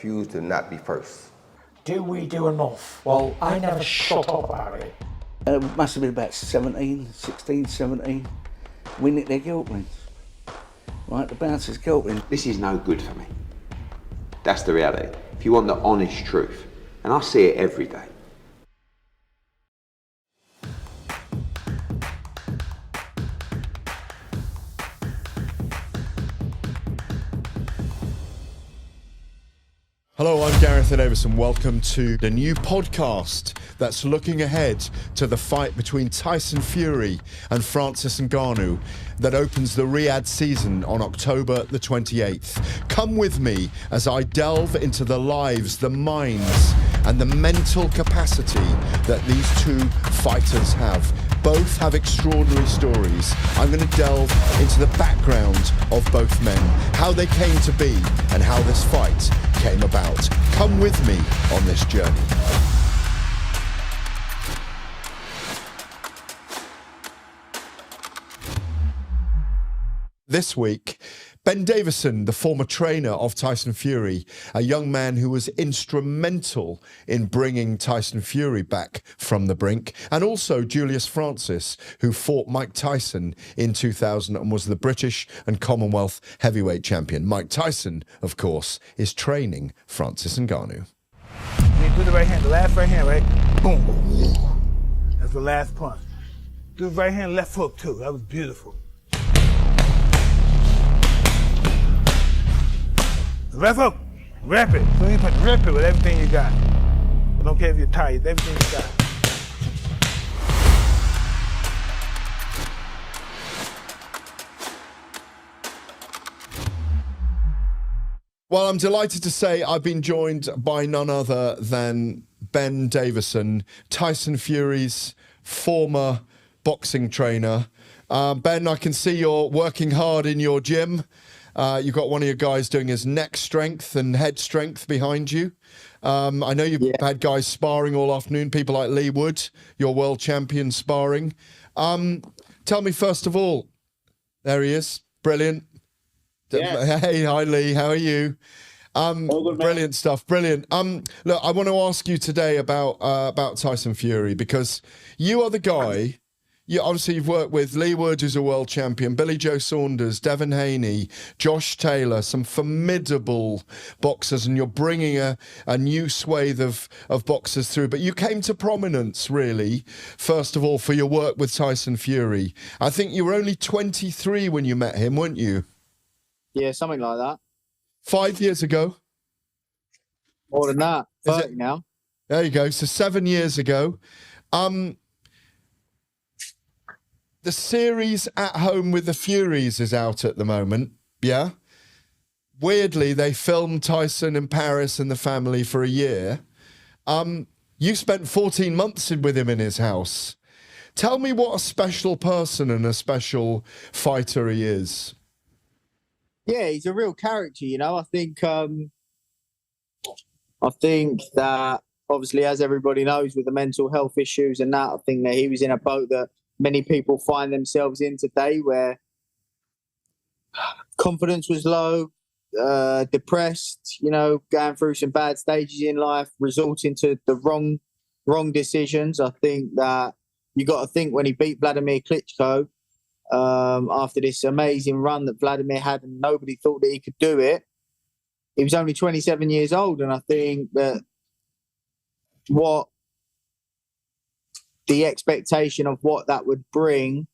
refused to not be first. Do we do enough? Well, I never shut up about it. It must have been about 16, 17. We nicked their guilt rings. Right, the bouncer's guilt ring. This is no good for me. That's the reality. If you want the honest truth, and I see it every day. Hello, I'm Gareth A Davies and welcome to the new podcast that's looking ahead to the fight between Tyson Fury and Francis Ngannou that opens the Riyadh season on October the 28th. Come with me as I delve into the lives, the minds and the mental capacity that these two fighters have. Both have extraordinary stories. I'm going to delve into the background of both men, how they came to be and how this fight came about. Come with me on this journey. This week, Ben Davison, the former trainer of Tyson Fury, a young man who was instrumental in bringing Tyson Fury back from the brink, and also Julius Francis, who fought Mike Tyson in 2000 and was the British and Commonwealth heavyweight champion. Mike Tyson, of course, is training Francis Ngannou. You do the right hand, the last right hand, right? Boom. That's the last punch. Do the right hand, left hook too. That was beautiful. Left hook, rip it. So you put rip it with everything you got. I don't care if you're tired, everything you got. Well, I'm delighted to say I've been joined by none other than Ben Davison, Tyson Fury's former boxing trainer. Ben, I can see you're working hard in your gym. You've got one of your guys doing his neck strength and head strength behind you. I know you've had guys sparring all afternoon, people like Lee Wood, your world champion sparring. Tell me, first of all, there he is, brilliant. Yeah. Hey, hi Lee, how are you? Good, brilliant stuff, brilliant. Look, I want to ask you today about Tyson Fury, because you are the guy. Obviously, you've worked with Lee Wood, who's a world champion, Billy Joe Saunders, Devin Haney, Josh Taylor, some formidable boxers, and you're bringing a new swathe of boxers through. But you came to prominence, really, first of all, for your work with Tyson Fury. I think you were only 23 when you met him, weren't you? Yeah, something like that. 5 years ago? More than that. 30 now. There you go. So 7 years ago. The series At Home with the Furies is out at the moment, yeah? Weirdly, they filmed Tyson in Paris and the family for a year. You spent 14 months with him in his house. Tell me what a special person and a special fighter he is. Yeah, he's a real character, you know. I think that, obviously, as everybody knows, with the mental health issues and that, I think that he was in a boat that many people find themselves in today, where confidence was low, depressed, you know, going through some bad stages in life, resorting to the wrong decisions. I think that you got to think when he beat Vladimir Klitschko, after this amazing run that Vladimir had and nobody thought that he could do it, he was only 27 years old. And I think that what the expectation of what that would bring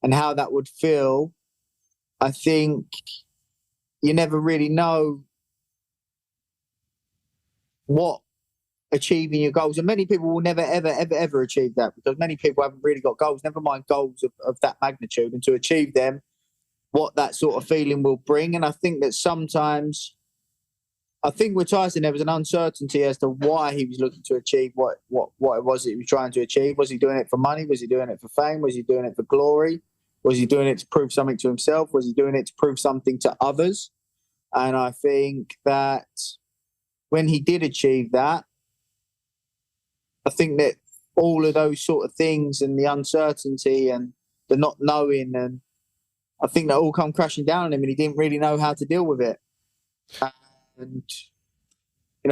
and how that would feel, I think you never really know what achieving your goals. And many people will never, ever achieve that, because many people haven't really got goals, never mind goals of that magnitude. And to achieve them, what that sort of feeling will bring. And I think that sometimes, I think with Tyson, there was an uncertainty as to why he was looking to achieve what it was that he was trying to achieve. Was he doing it for money? Was he doing it for fame? Was he doing it for glory? Was he doing it to prove something to himself? Was he doing it to prove something to others? And I think that when he did achieve that, I think that all of those sort of things and the uncertainty and the not knowing, and I think that all come crashing down on him, and he didn't really know how to deal with it. And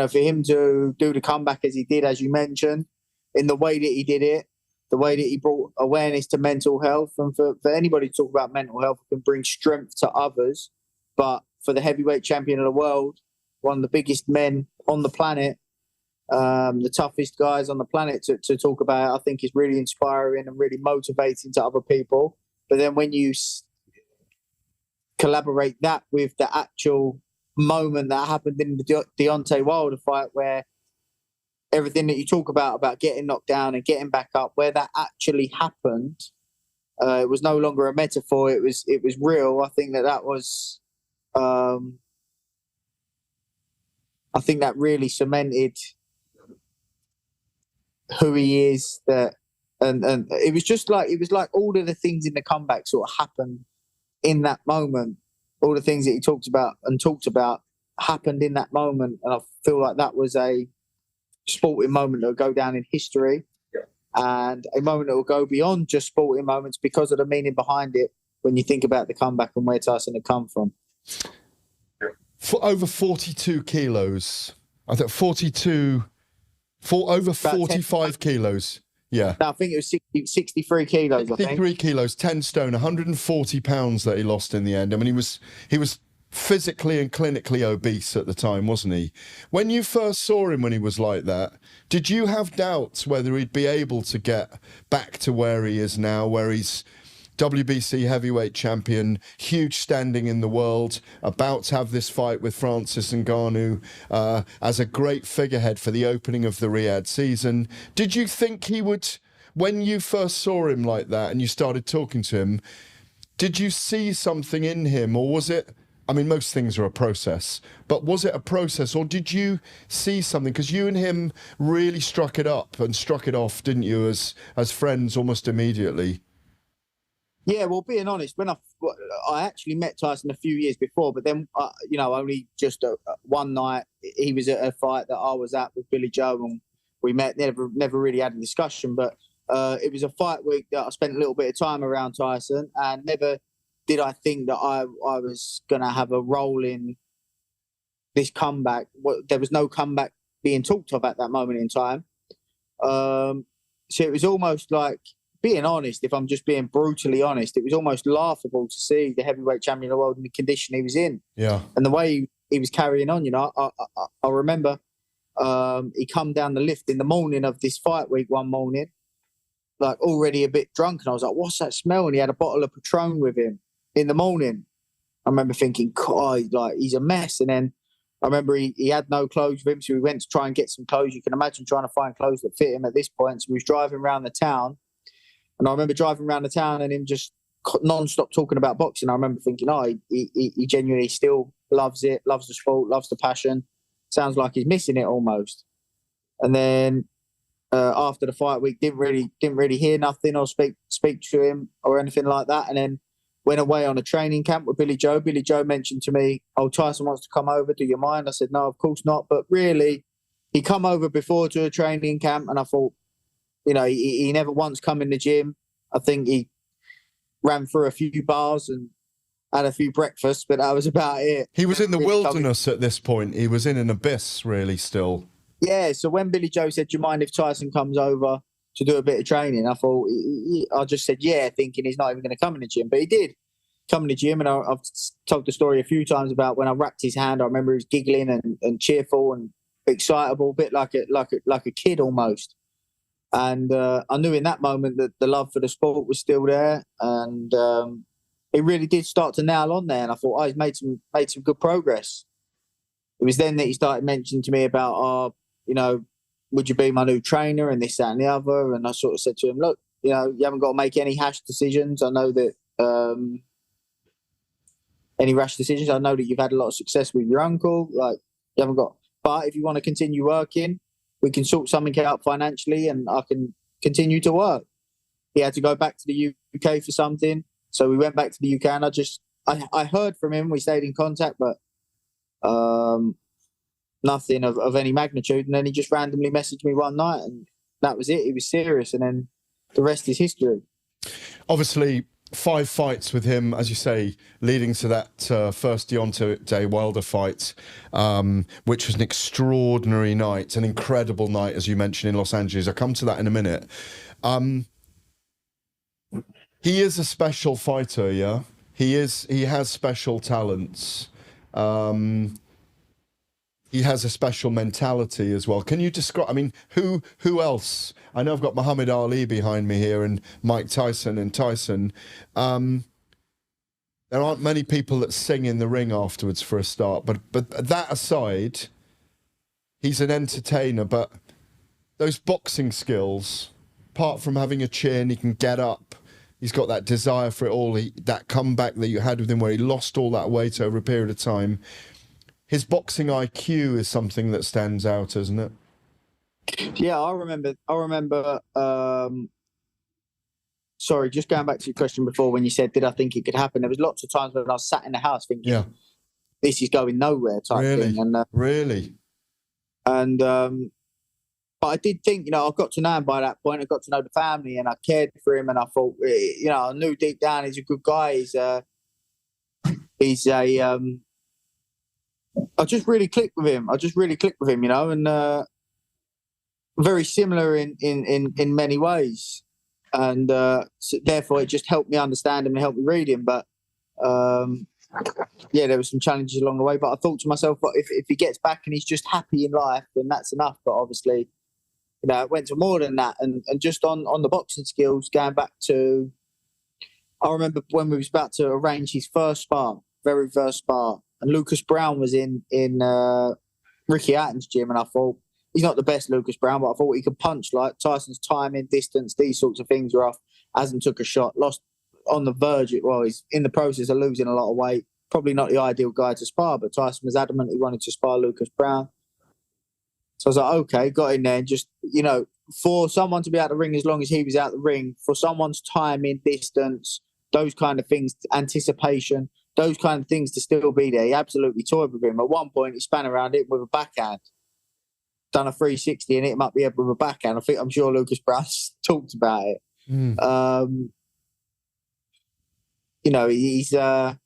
for him to do the comeback as he did, as you mentioned, in the way that he did it, the way that he brought awareness to mental health, and for anybody to talk about mental health can bring strength to others. But for the heavyweight champion of the world, one of the biggest men on the planet, the toughest guys on the planet to talk about it, I think is really inspiring and really motivating to other people. But then when you collaborate that with the actual moment that happened in the Deontay Wilder fight, where everything that you talk about getting knocked down and getting back up, where that actually happened, it was no longer a metaphor. It was real. I think that was, I think that really cemented who he is. And it was like all of the things in the comeback sort of happened in that moment. All the things that he talked about happened in that moment, and I feel like that was a sporting moment that will go down in history, and a moment that will go beyond just sporting moments because of the meaning behind it when you think about the comeback and where Tyson had come from. For over 42 kilos, I think over 45 kilos. Yeah. No, I think it was 63 kilos. 63 kilos, 10 stone, 140 pounds that he lost in the end. I mean, he was physically and clinically obese at the time, wasn't he? When you first saw him when he was like that, did you have doubts whether he'd be able to get back to where he is now, where he's WBC heavyweight champion, huge standing in the world, about to have this fight with Francis Ngannou as a great figurehead for the opening of the Riyadh season? Did you think he would, when you first saw him like that and you started talking to him, did you see something in him, or was it, I mean, most things are a process, but was it a process, or did you see something? Because you and him really struck it up and struck it off, didn't you, as friends almost immediately? Yeah, well, being honest, when I actually met Tyson a few years before, but then, only just one night, he was at a fight that I was at with Billy Joe, and we met, never really had a discussion, but it was a fight week that I spent a little bit of time around Tyson, and never did I think that I was going to have a role in this comeback. There was no comeback being talked of at that moment in time. So it was almost like, being honest, if I'm just being brutally honest, it was almost laughable to see the heavyweight champion of the world in the condition he was in. Yeah. And the way he was carrying on, I remember he come down the lift in the morning of this fight week one morning, like already a bit drunk. And I was like, what's that smell? And he had a bottle of Patron with him in the morning. I remember thinking, God, like, he's a mess. And then I remember he had no clothes with him, so we went to try and get some clothes. You can imagine trying to find clothes that fit him at this point. So we was driving around the town. And I remember driving around the town and him just non-stop talking about boxing. I remember thinking, he genuinely still loves it, loves the sport, loves the passion. Sounds like he's missing it almost. And then after the fight week, didn't really hear nothing or speak to him or anything like that. And then went away on a training camp with Billy Joe. Billy Joe mentioned to me, Tyson wants to come over. Do you mind? I said, no, of course not. But really, he come over before to a training camp, and I thought, he never once come in the gym. I think he ran through a few bars and had a few breakfasts, but that was about it. He was in the wilderness at this point. He was in an abyss, really, still. Yeah, so when Billy Joe said, do you mind if Tyson comes over to do a bit of training? I thought, I just said, yeah, thinking he's not even going to come in the gym. But he did come in the gym, and I've told the story a few times about when I wrapped his hand. I remember he was giggling and cheerful and excitable, a bit like a kid almost. And I knew in that moment that the love for the sport was still there, and it really did start to nail on there. And I thought, he's made some good progress. It was then that he started mentioning to me about, would you be my new trainer and this, that, and the other? And I sort of said to him, look, you haven't got to make any rash decisions. I know that any rash decisions. I know that you've had a lot of success with your uncle. Like, you haven't got. But if you want to continue working, we can sort something out financially, and I can continue to work. He had to go back to the UK for something, so we went back to the UK, and I heard from him. We stayed in contact, but nothing of any magnitude. And then he just randomly messaged me one night, and that was it. He was serious, and then the rest is history. Obviously, 5 fights with him, as you say, leading to that first Deontay Wilder fight, which was an extraordinary night, an incredible night, as you mentioned, in Los Angeles. I'll come to that in a minute. He is a special fighter, yeah? He has special talents. He has a special mentality as well. Can you describe, I mean, who else? I know I've got Muhammad Ali behind me here and Mike Tyson and Tyson. There aren't many people that sing in the ring afterwards for a start, but that aside, he's an entertainer, but those boxing skills, apart from having a chin, he can get up. He's got that desire for it all, that comeback that you had with him where he lost all that weight over a period of time. His boxing IQ is something that stands out, isn't it? Yeah, I remember. Sorry, just going back to your question before when you said, did I think it could happen? There was lots of times when I was sat in the house thinking, this is going nowhere type thing. And, really? And, but I did think, I got to know him by that point. I got to know the family and I cared for him. And I thought, I knew deep down he's a good guy. I just really clicked with him. And very similar in many ways. And so therefore, it just helped me understand him and helped me read him. But there were some challenges along the way. But I thought to myself, well, if he gets back and he's just happy in life, then that's enough. But obviously, it went to more than that. And just on the boxing skills, going back to, I remember when we was about to arrange his very first spar. And Lucas Brown was in Ricky Hatton's gym, and I thought, he's not the best Lucas Brown, but I thought he could punch. Like Tyson's timing, distance, these sorts of things were off. Hasn't took a shot, lost on the verge. He's in the process of losing a lot of weight. Probably not the ideal guy to spar, but Tyson was adamant he wanted to spar Lucas Brown. So I was like, okay, got in there. And just, for someone to be out the ring as long as he was out the ring, for someone's timing, distance, those kind of things, anticipation, those kind of things to still be there. He absolutely toyed with him. At one point, he span around it with a backhand, done a 360 and hit him up the head with a backhand. I'm sure Lucas Brown talked about it. He's a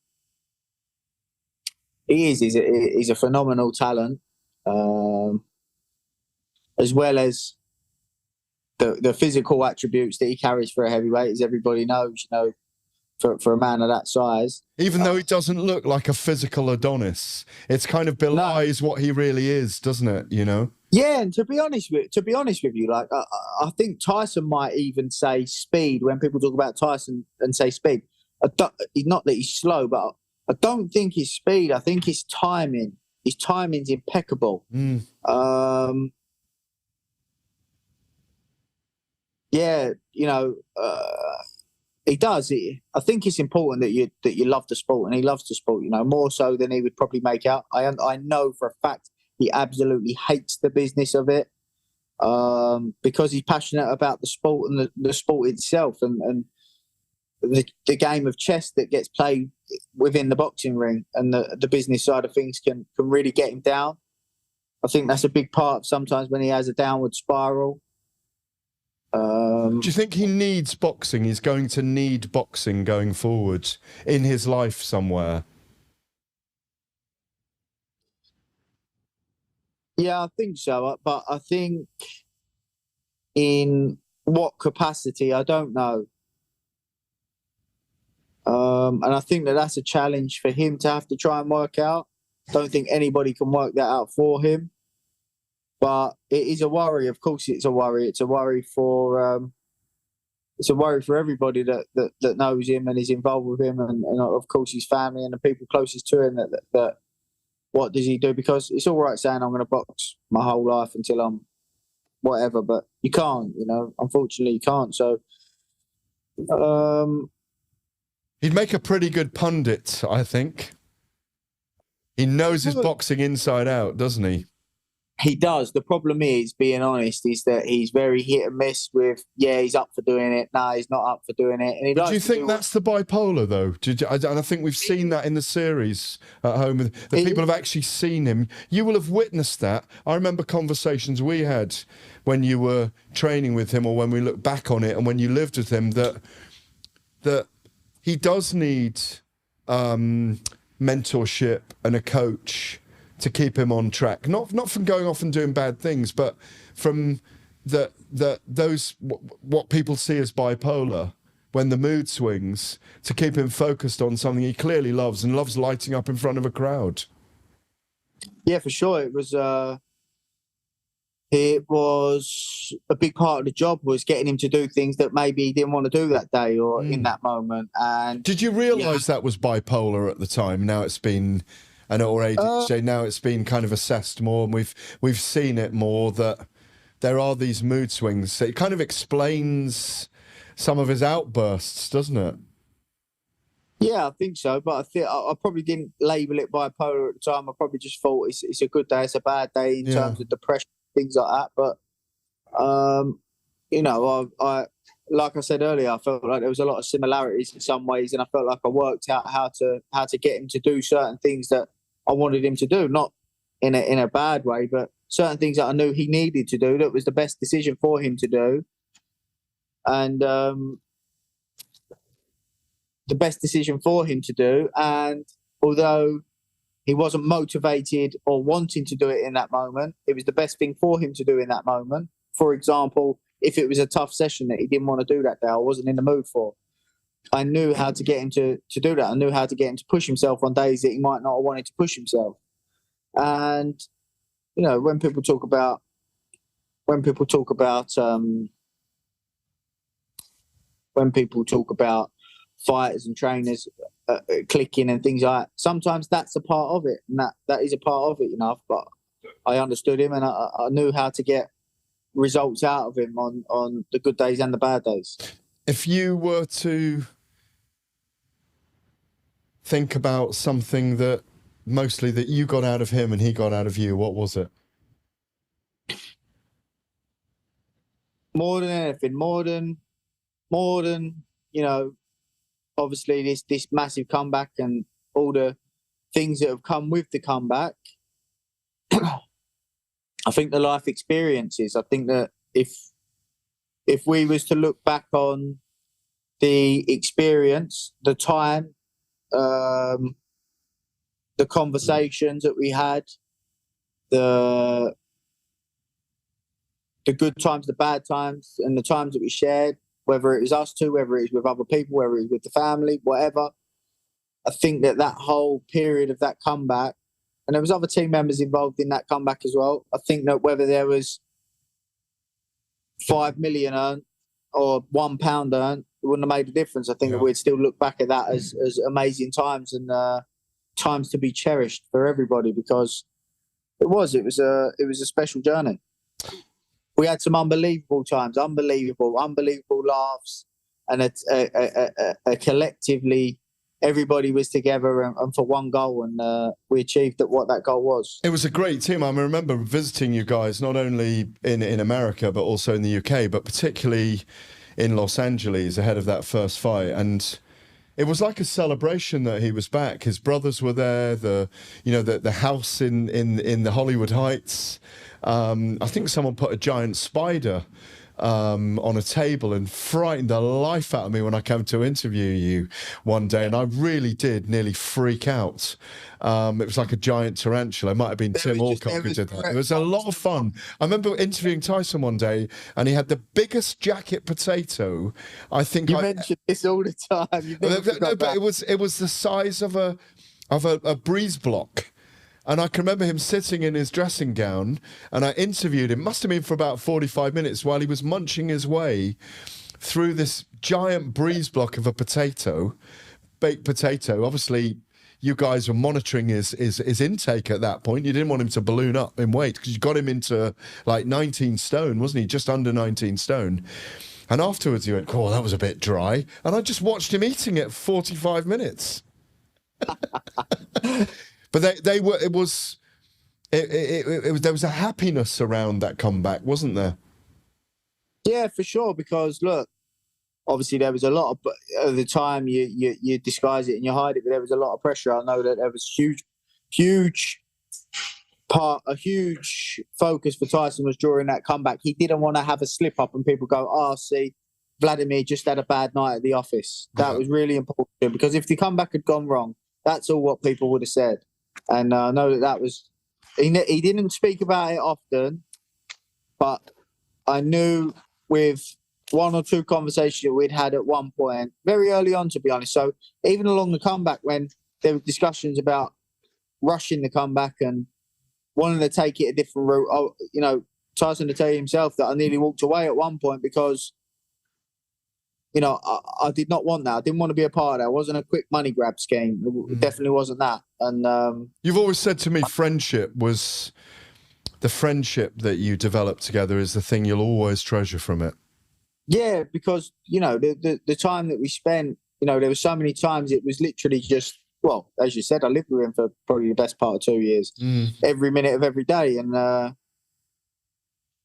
phenomenal talent, as well as the physical attributes that he carries for a heavyweight, as everybody knows, for a man of that size. Even though he doesn't look like a physical Adonis, it's kind of belies what he really is, doesn't it? Yeah, and to be honest with you, like I think Tyson might even say speed when people talk about Tyson and say speed. Not that he's slow, but I don't think his speed. I think his timing. His timing's impeccable. He does. I think it's important that you love the sport, and he loves the sport. More so than he would probably make out. I know for a fact he absolutely hates the business of it, because he's passionate about the sport and the sport itself, and the game of chess that gets played within the boxing ring, and the business side of things can really get him down. I think that's a big part of sometimes when he has a downward spiral. Do you think he needs boxing? He's going to need boxing going forward in his life somewhere? Yeah, I think so. But I think in what capacity, I don't know. And I think that's a challenge for him to have to try and work out. Don't think anybody can work that out for him. But it is a worry. Of course, it's a worry. It's a worry for everybody that knows him and is involved with him, and of course his family and the people closest to him. That what does he do? Because it's all right saying I'm going to box my whole life until I'm whatever, but you can't. Unfortunately, you can't. So, he'd make a pretty good pundit, I think. He knows his boxing inside out, doesn't he? He does. The problem is, being honest, is that he's very hit and miss with, he's up for doing it. No, he's not up for doing it. And do you think that's the bipolar, though? And I think we've seen that in the series at home. The people have actually seen him. You will have witnessed that. I remember conversations we had when you were training with him, or when we look back on it and when you lived with him, that he does need mentorship and a coach to keep him on track. Not from going off and doing bad things, but from what people see as bipolar, when the mood swings, to keep him focused on something he clearly loves and loves lighting up in front of a crowd. Yeah, for sure. It was a big part of the job, was getting him to do things that maybe he didn't want to do that day or in that moment. And did you realise that was bipolar at the time? Now it's been, or ADHD, now it's been kind of assessed more, and we've seen it more, that there are these mood swings. It kind of explains some of his outbursts, doesn't it? Yeah, I think so. But I probably didn't label it bipolar at the time. I probably just thought it's a good day, it's a bad day in terms of depression, things like that. But, you know, I like I said earlier, I felt like there was a lot of similarities in some ways, and I felt like I worked out how to get him to do certain things that I wanted him to do, not in a bad way, but certain things that I knew he needed to do that was the best decision for him to do. And the best decision for him to do. And although he wasn't motivated or wanting to do it in that moment, it was the best thing for him to do in that moment. For example, if it was a tough session that he didn't want to do that day, I wasn't in the mood for, I knew how to get him to do that. I knew how to get him to push himself on days that he might not have wanted to push himself. And, you know, when people talk about fighters and trainers clicking and things like that, sometimes that's a part of it, and that is a part of it, you know. But I understood him, and I knew how to get results out of him on the good days and the bad days. If you were to think about something that mostly that you got out of him and he got out of you, what was it? More than anything, more than, you know, obviously this massive comeback and all the things that have come with the comeback. I think the life experiences. I think that if we was to look back on the experience, the time, the conversations that we had, the good times, the bad times, and the times that we shared, whether it was us two, whether it was with other people, whether it was with the family, whatever. I think that whole period of that comeback, and there was other team members involved in that comeback as well. I think that whether there was 5 million earned or £1 earned, it wouldn't have made a difference. I think that we'd still look back at that as amazing times and times to be cherished for everybody, because it was a special journey. We had some unbelievable times, unbelievable laughs, and a collectively, everybody was together and for one goal, and we achieved what that goal was. It was a great team. I remember visiting you guys, not only in America, but also in the UK, but particularly in Los Angeles ahead of that first fight. And it was like a celebration that he was back. His brothers were there, the house in the Hollywood Heights. I think someone put a giant spider on a table and frightened the life out of me when I came to interview you one day, and I really did nearly freak out. It was like a giant tarantula. It might have been Tim Alcock who did that. It was a lot of fun. I remember interviewing Tyson one day, and he had the biggest jacket potato. I think you mentioned this all the time. But it was the size of a breeze block. And I can remember him sitting in his dressing gown, and I interviewed him, must have been for about 45 minutes, while he was munching his way through this giant breeze block of a potato, baked potato. Obviously, you guys were monitoring his intake at that point. You didn't want him to balloon up in weight, because you got him into like 19 stone, wasn't he? Just under 19 stone. And afterwards he went, oh, that was a bit dry. And I just watched him eating it for 45 minutes. But there was a happiness around that comeback, wasn't there? Yeah, for sure. Because look, obviously there was a lot of, at the time you disguise it and you hide it, but there was a lot of pressure. I know that there was a huge focus for Tyson was during that comeback. He didn't want to have a slip up and people go, see, Vladimir just had a bad night at the office. That was really important because if the comeback had gone wrong, that's all what people would have said. And I know that was... He didn't speak about it often, but I knew with one or two conversations we'd had at one point, very early on, to be honest. So even along the comeback, when there were discussions about rushing the comeback and wanting to take it a different route, Tyson to tell you himself that I nearly walked away at one point because, I did not want that. I didn't want to be a part of that. It wasn't a quick money grab scheme. It definitely wasn't that. And you've always said to me, the friendship that you developed together is the thing you'll always treasure from it. Yeah, because, the time that we spent, there were so many times it was literally just, well, as you said, I lived with him for probably the best part of 2 years, every minute of every day. And,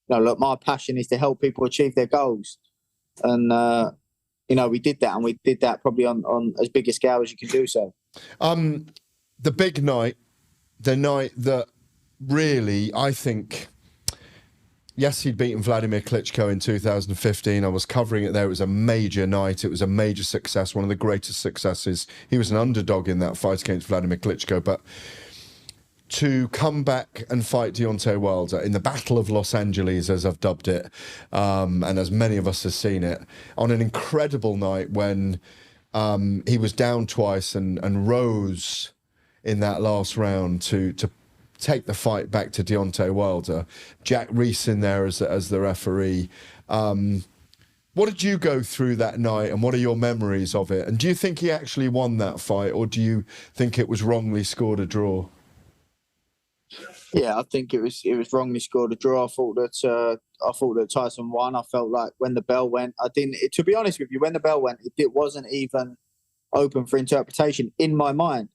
look, my passion is to help people achieve their goals. And, we did that, and we did that probably on as big a scale as you can do so. The big night, the night that really, I think... Yes, he'd beaten Vladimir Klitschko in 2015. I was covering it there. It was a major night. It was a major success, one of the greatest successes. He was an underdog in that fight against Vladimir Klitschko. But to come back and fight Deontay Wilder in the Battle of Los Angeles, as I've dubbed it, and as many of us have seen it, on an incredible night when he was down twice and rose in that last round to take the fight back to Deontay Wilder. Jack Reese in there as the referee. What did you go through that night, and what are your memories of it? And do you think he actually won that fight, or do you think it was wrongly scored a draw? Yeah, I think it was wrongly scored a draw. I thought that Tyson won. I felt like when the bell went, to be honest with you, when the bell went, it wasn't even open for interpretation in my mind.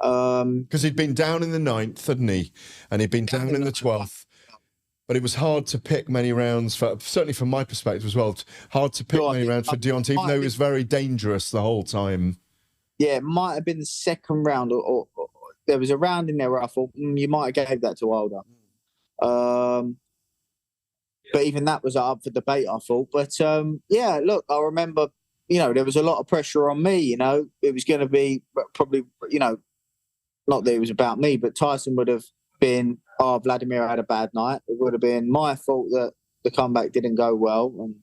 Because he'd been down in the 9th, hadn't he? And he'd been down in the 12th. But it was hard to pick many rounds, certainly from my perspective as well, hard to pick many rounds for Deontay, even though he was very dangerous the whole time. Yeah, it might have been the second round, or there was a round in there where I thought, you might have gave that to Wilder. But even that was up for debate, I thought. But, yeah, look, I remember, there was a lot of pressure on me, It was going to be probably, not that it was about me, but Tyson would have been, Vladimir had a bad night. It would have been my fault that the comeback didn't go well. And,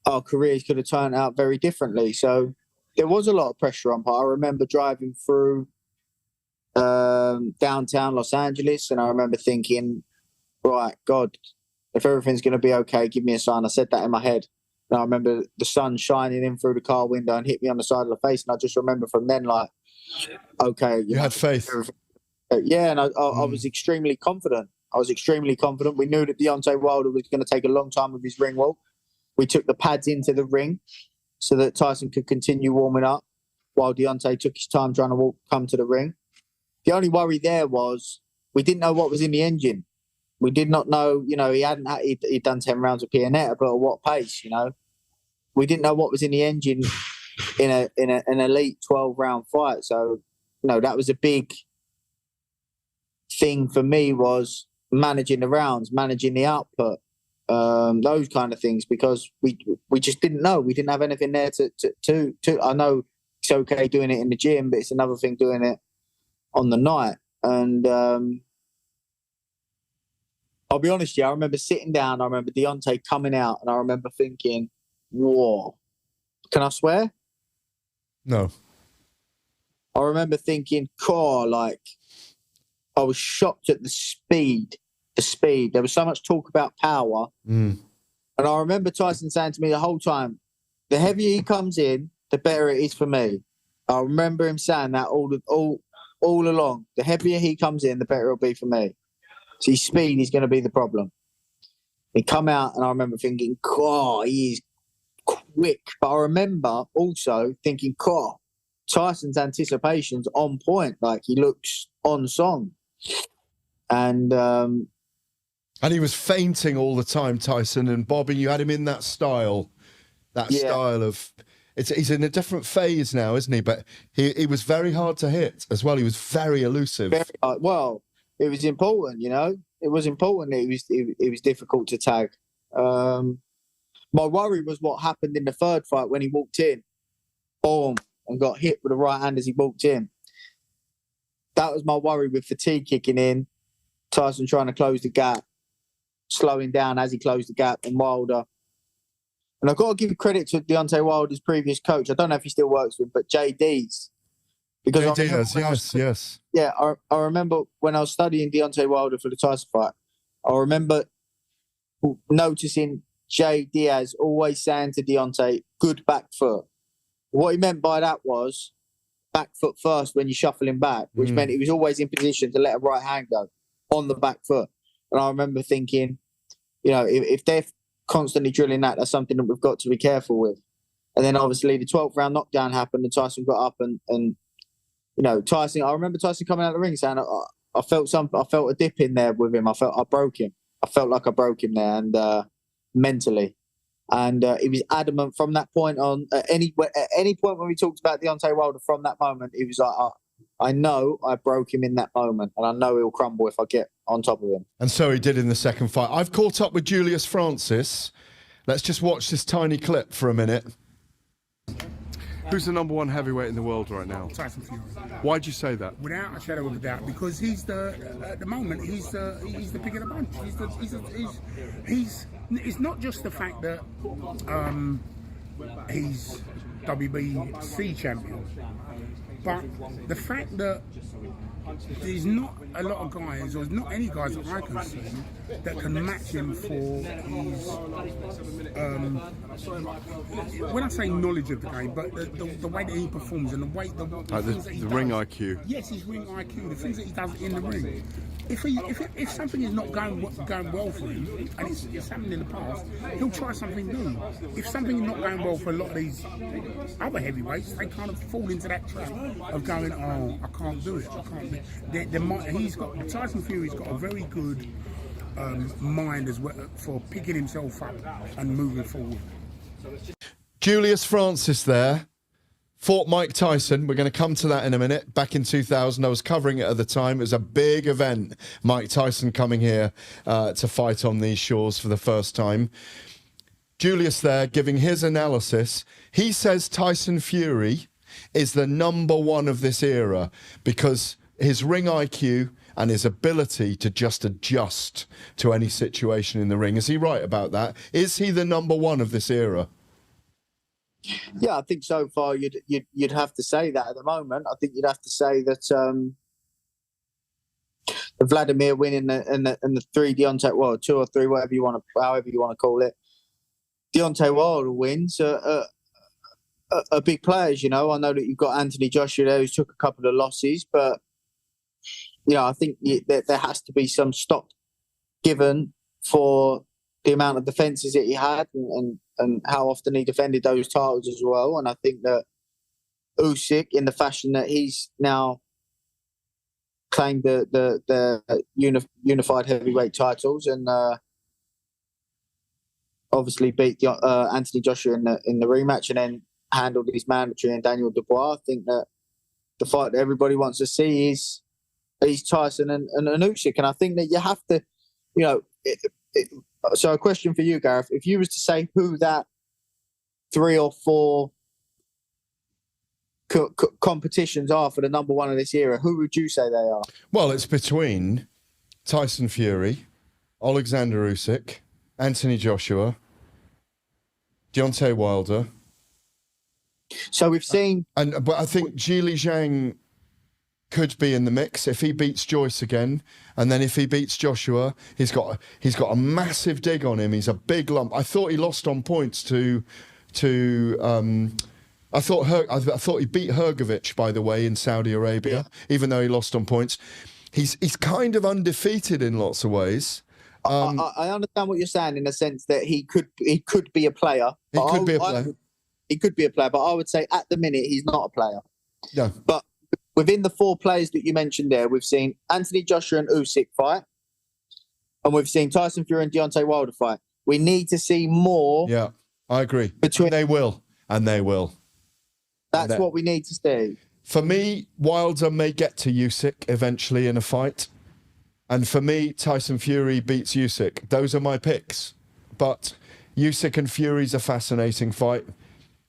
our careers could have turned out very differently. So there was a lot of pressure on. I remember driving through downtown Los Angeles, and I remember thinking, right, God, if everything's going to be okay, give me a sign. I said that in my head. And I remember the sun shining in through the car window and hit me on the side of the face. And I just remember from then, like, okay. You had faith. Yeah, and I was extremely confident. We knew that Deontay Wilder was going to take a long time with his ring walk. We took the pads into the ring so that Tyson could continue warming up while Deontay took his time trying to come to the ring. The only worry there was we didn't know what was in the engine. We did not know, he'd done 10 rounds of Pianetta, but at what pace, We didn't know what was in the engine in an elite 12-round fight. So, that was a big thing for me, was managing the rounds, managing the output, those kind of things, because we just didn't know. We didn't have anything there to. I know it's okay doing it in the gym, but it's another thing doing it on the night. And I'll be honest, I remember sitting down, I remember Deontay coming out, and I remember thinking, whoa, can I swear? No. I remember thinking, I was shocked at the speed. There was so much talk about power. And I remember Tyson saying to me the whole time, the heavier he comes in, the better it is for me. I remember him saying that all along. The heavier he comes in, the better it'll be for me. So his speed is going to be the problem. He come out, and I remember thinking, he is quick. But I remember also thinking, Tyson's anticipation's on point. Like, he looks on song. And he was fainting all the time, Tyson, and Bobby, you had him in that style. Style of... He's in a different phase now, isn't he? But he was very hard to hit as well. He was very elusive. Well, it was important, It was important that it was difficult to tag. My worry was what happened in the third fight when he walked in, boom, and got hit with the right hand as he walked in. That was my worry with fatigue kicking in, Tyson trying to close the gap, slowing down as he closed the gap, and Wilder. And I've got to give credit to Deontay Wilder's previous coach. I don't know if he still works with him, but JD's. Because yes. Yeah, I remember when I was studying Deontay Wilder for the Tyson fight, I remember noticing Jay Diaz always saying to Deontay, good back foot. What he meant by that was back foot first when you shuffle him back, which meant he was always in position to let a right hand go on the back foot. And I remember thinking, you know, if they're constantly drilling that, that's something that we've got to be careful with. And then obviously the 12th round knockdown happened and Tyson got up and you know, Tyson, I remember Tyson coming out of the ring saying, I felt a dip in there with him. I felt I broke him. I felt like I broke him there and mentally. And he was adamant from that point on. At any point when we talked about Deontay Wilder, from that moment, he was like, I know I broke him in that moment, and I know he'll crumble if I get on top of him. And so he did in the second fight. I've caught up with Julius Francis. Let's just watch this tiny clip for a minute. Who's the #1 heavyweight in the world right now? Tyson Fury. Why'd you say that? Without a shadow of a doubt, because he's at the moment he's the pick of the bunch. It's not just the fact that he's WBC champion, but the fact that there's not a lot of guys, or not any guys that I can see, that can match him for his, when I say knowledge of the game, but the way that he performs and the way the ring IQ. Yes, his ring IQ, the things that he does in the ring. If something is not going well for him, and it's happened in the past, he'll try something new. If something is not going well for a lot of these other heavyweights, they kind of fall into that trap of going, oh, I can't do it. I can't. Tyson Fury's got a very good mind as well for picking himself up and moving forward. Julius Francis there fought Mike Tyson. We're going to come to that in a minute. Back in 2000, I was covering it at the time. It was a big event. Mike Tyson coming here to fight on these shores for the first time. Julius there giving his analysis. He says Tyson Fury is the #1 of this era because his ring IQ and his ability to just adjust to any situation in the ring. Is he right about that? Is he the #1 of this era? Yeah, I think so far you'd have to say that at the moment. I think you'd have to say that the Vladimir win and the 3 Deontay, well, 2 or 3, however you want to call it, Deontay Wilder wins are big players. You know, I know that you've got Anthony Joshua there who's took a couple of losses, but you know, I think there has to be some stock given for the amount of defences that he had and how often he defended those titles as well. And I think that Usyk, in the fashion that he's now claimed the unified heavyweight titles and obviously beat Anthony Joshua in the rematch and then handled his mandatory and Daniel Dubois. I think that the fight that everybody wants to see is Tyson and Usyk. And I think that you have to, you know, so a question for you, Gareth. If you was to say who that 3 or 4 competitions are for the #1 of this era, who would you say they are? Well, it's between Tyson Fury, Alexander Usyk, Anthony Joshua, Deontay Wilder. So we've seen... But I think Zhili Zhang could be in the mix if he beats Joyce again, and then if he beats Joshua, he's got a massive dig on him. He's a big lump. I thought he lost on points to I thought he beat Hrgovic, by the way, in Saudi Arabia, even though he lost on points. He's kind of undefeated in lots of ways. I understand what you're saying in the sense that he could be a player. He could be a player, but I would say at the minute he's not a player. Yeah. But within the 4 players that you mentioned there, we've seen Anthony Joshua and Usyk fight, and we've seen Tyson Fury and Deontay Wilder fight. We need to see more. Yeah, I agree. They will. That's what we need to see. For me, Wilder may get to Usyk eventually in a fight. And for me, Tyson Fury beats Usyk. Those are my picks. but Usyk and Fury's a fascinating fight.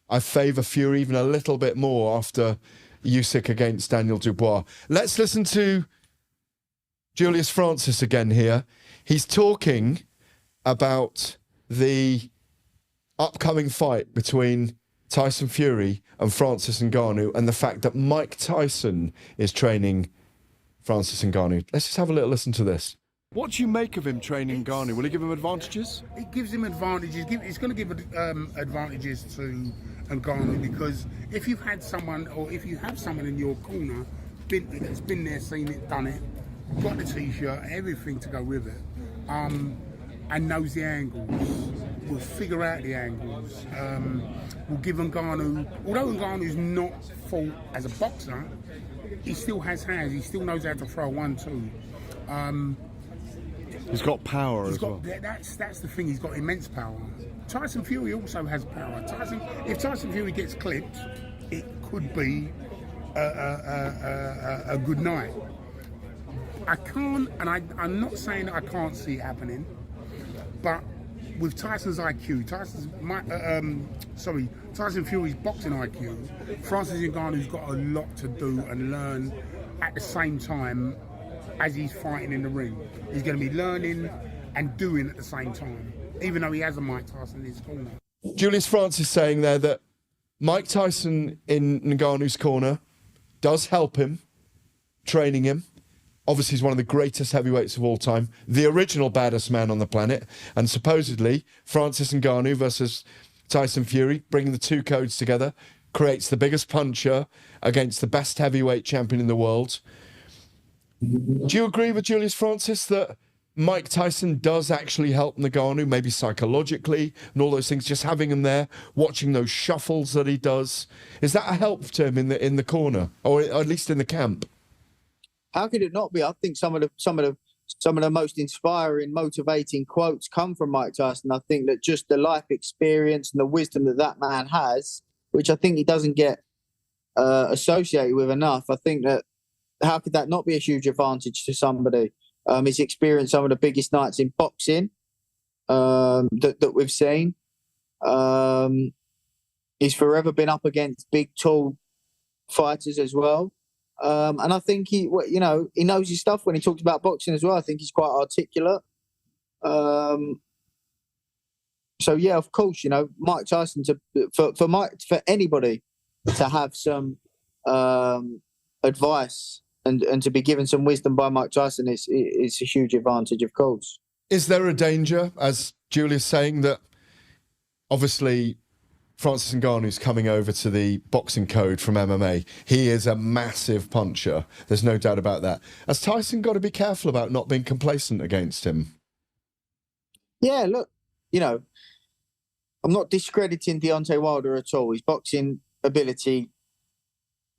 I favour Fury even a little bit more after Usyk against Daniel Dubois. Let's listen to Julius Francis again here. He's talking about the upcoming fight between Tyson Fury and Francis Ngannou and the fact that Mike Tyson is training Francis Ngannou. Let's just have a little listen to this. What do you make of him training Ngannou? Will he give him advantages? It gives him advantages. It's going to give advantages to Ngannou, because if you've had someone, or if you have someone in your corner that's been there, seen it, done it, got the t-shirt, everything to go with it, and knows the angles, will figure out the angles, will give Ngannou, although Ngannou's not full as a boxer, he still has hands, he still knows how to throw 1-2. He's got power as well. That's the thing, he's got immense power. Tyson Fury also has power. If Tyson Fury gets clipped, it could be a good night. I can't, and I'm not saying that I can't see it happening, but with Tyson's IQ, Tyson Fury's boxing IQ, Francis Ngannou's got a lot to do and learn at the same time as he's fighting in the ring. He's going to be learning and doing at the same time, even though he has a Mike Tyson in his corner. Julius Francis saying there that Mike Tyson in Ngannou's corner does help him, training him. Obviously, he's one of the greatest heavyweights of all time, the original baddest man on the planet, and supposedly Francis Ngannou versus Tyson Fury, bringing the two codes together, creates the biggest puncher against the best heavyweight champion in the world. Do you agree with Julius Francis that Mike Tyson does actually help Ngannou, maybe psychologically and all those things, just having him there, watching those shuffles that he does? Is that a help to him in the corner, or at least in the camp? How could it not be? I think some of the most inspiring, motivating quotes come from Mike Tyson. I think that just the life experience and the wisdom that man has, which I think he doesn't get associated with enough. I think that how could that not be a huge advantage to somebody? He's experienced some of the biggest nights in boxing that we've seen. He's forever been up against big, tall fighters as well. And I think he knows his stuff when he talks about boxing as well. I think he's quite articulate. So yeah, of course, Mike Tyson for anybody to have some advice and to be given some wisdom by Mike Tyson is a huge advantage, of course. Is there a danger, as Julius saying, that obviously Francis Ngannou's coming over to the boxing code from MMA? He is a massive puncher. There's no doubt about that. Has Tyson got to be careful about not being complacent against him? Yeah, look, I'm not discrediting Deontay Wilder at all. His boxing ability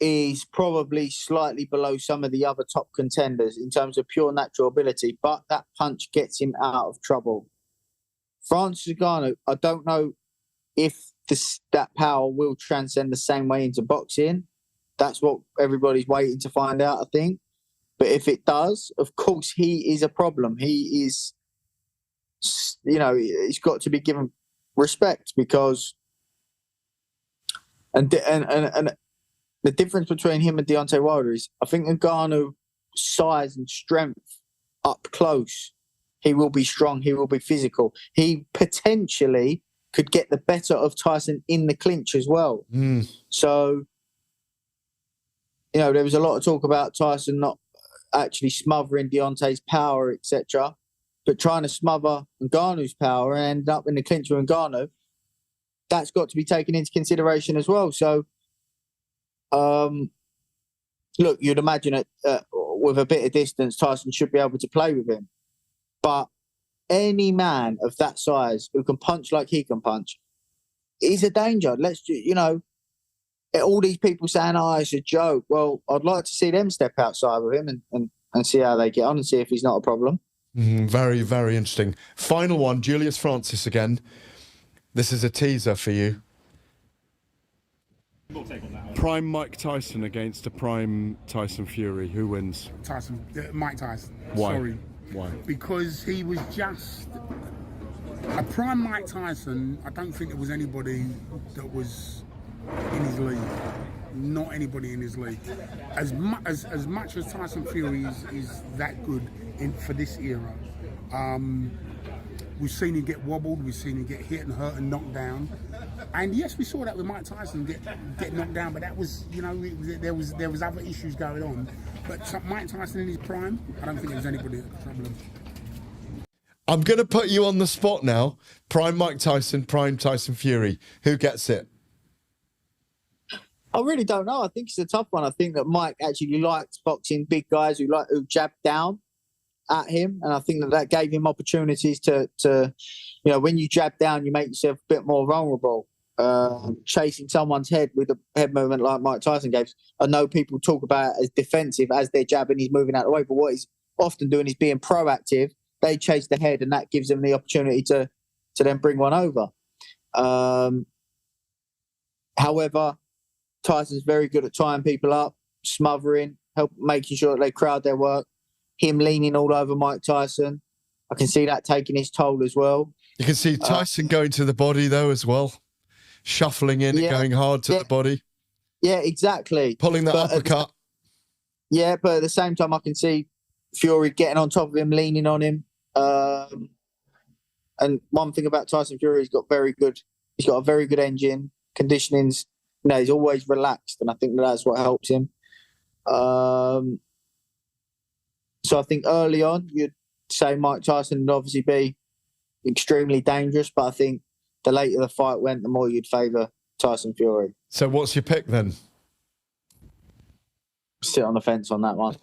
is probably slightly below some of the other top contenders in terms of pure natural ability, but that punch gets him out of trouble. Francis Ngannou, I don't know if that power will transcend the same way into boxing. That's what everybody's waiting to find out, I think. But if it does, of course, he is a problem. He is, he's got to be given respect because, and the difference between him and Deontay Wilder is, I think Ngannou's size and strength up close, he will be strong, he will be physical. He potentially could get the better of Tyson in the clinch as well. So, there was a lot of talk about Tyson not actually smothering Deontay's power, etc., but trying to smother Ngannou's power and end up in the clinch with Ngannou, that's got to be taken into consideration as well. So, look, you'd imagine with a bit of distance, Tyson should be able to play with him. But any man of that size who can punch like he can punch is a danger. All these people saying, it's a joke. Well, I'd like to see them step outside with him and see how they get on and see if he's not a problem. Very, very interesting. Final one, Julius Francis again. This is a teaser for you. Prime Mike Tyson against a prime Tyson Fury. Who wins? Mike Tyson. Why? Sorry. Why? Because he was just A prime Mike Tyson, I don't think there was anybody that was in his league. Not anybody in his league. As much as Tyson Fury is that good for this era, we've seen him get wobbled, we've seen him get hit and hurt and knocked down. And yes, we saw that with Mike Tyson get knocked down, but that was, you know, there was other issues going on. But Mike Tyson in his prime, I don't think there was anybody that could trouble him. I'm going to put you on the spot now. Prime Mike Tyson, prime Tyson Fury. Who gets it? I really don't know. I think it's a tough one. I think that Mike actually liked boxing big guys who jabbed down at him, and I think that gave him opportunities to you know, when you jab down, you make yourself a bit more vulnerable. Chasing someone's head with a head movement like Mike Tyson gave. I know people talk about it as defensive as they're jabbing, he's moving out of the way, but what he's often doing is being proactive. They chase the head, and that gives them the opportunity to then bring one over. However, Tyson's very good at tying people up, smothering, making sure that they crowd their work. Him leaning all over Mike Tyson, I can see that taking his toll as well. You can see Tyson going to the body though as well, shuffling in and going hard to the body. Yeah, exactly. Pulling that uppercut. But at the same time, I can see Fury getting on top of him, leaning on him. And one thing about Tyson Fury, he's got a very good engine. Conditioning's, you know, he's always relaxed, and I think that's what helps him. So I think early on, you'd say Mike Tyson would obviously be extremely dangerous, but I think the later the fight went, the more you'd favour Tyson Fury. So what's your pick then? Sit on the fence on that one.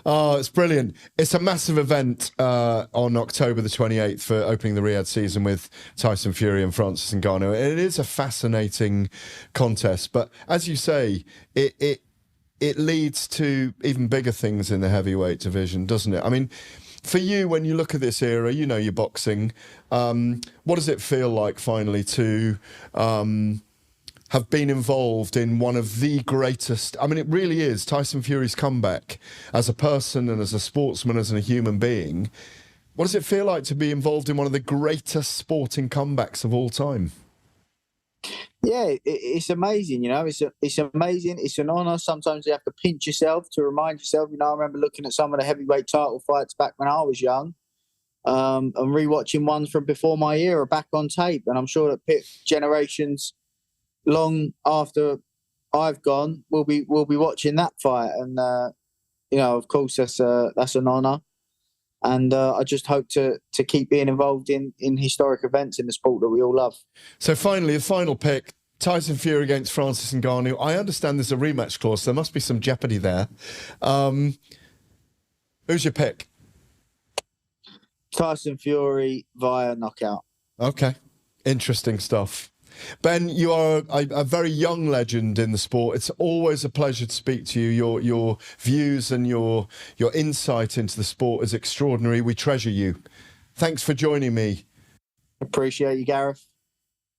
Oh, it's brilliant. It's a massive event on October the 28th for opening the Riyadh season with Tyson Fury and Francis Ngannou. It is a fascinating contest, but as you say, it leads to even bigger things in the heavyweight division, doesn't it? I mean, for you, when you look at this era, you know, you're boxing. What does it feel like finally to have been involved in one of the greatest? I mean, it really is Tyson Fury's comeback as a person and as a sportsman, as a human being. What does it feel like to be involved in one of the greatest sporting comebacks of all time? Yeah, it's amazing, you know. It's amazing. It's an honour. Sometimes you have to pinch yourself to remind yourself. You know, I remember looking at some of the heavyweight title fights back when I was young, and rewatching ones from before my era back on tape. And I'm sure that generations long after I've gone, we'll be watching that fight. And you know, of course, that's an honour. And I just hope to keep being involved in historic events in the sport that we all love. So finally, a final pick, Tyson Fury against Francis Ngannou. I understand there's a rematch clause, so there must be some jeopardy there. Who's your pick? Tyson Fury via knockout. Okay, interesting stuff. Ben, you are a very young legend in the sport. It's always a pleasure to speak to you. Your views and your insight into the sport is extraordinary. We treasure you. Thanks for joining me. Appreciate you, Gareth.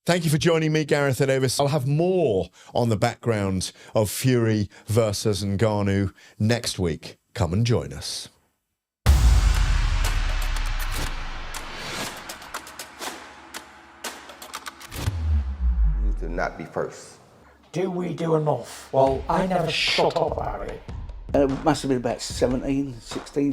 Thank you for joining me, Gareth A Davies. I'll have more on the background of Fury versus Ngannou next week. Come and join us. To not be first. Do we do enough? Well, I never shut up about it. It must have been about 17, 16.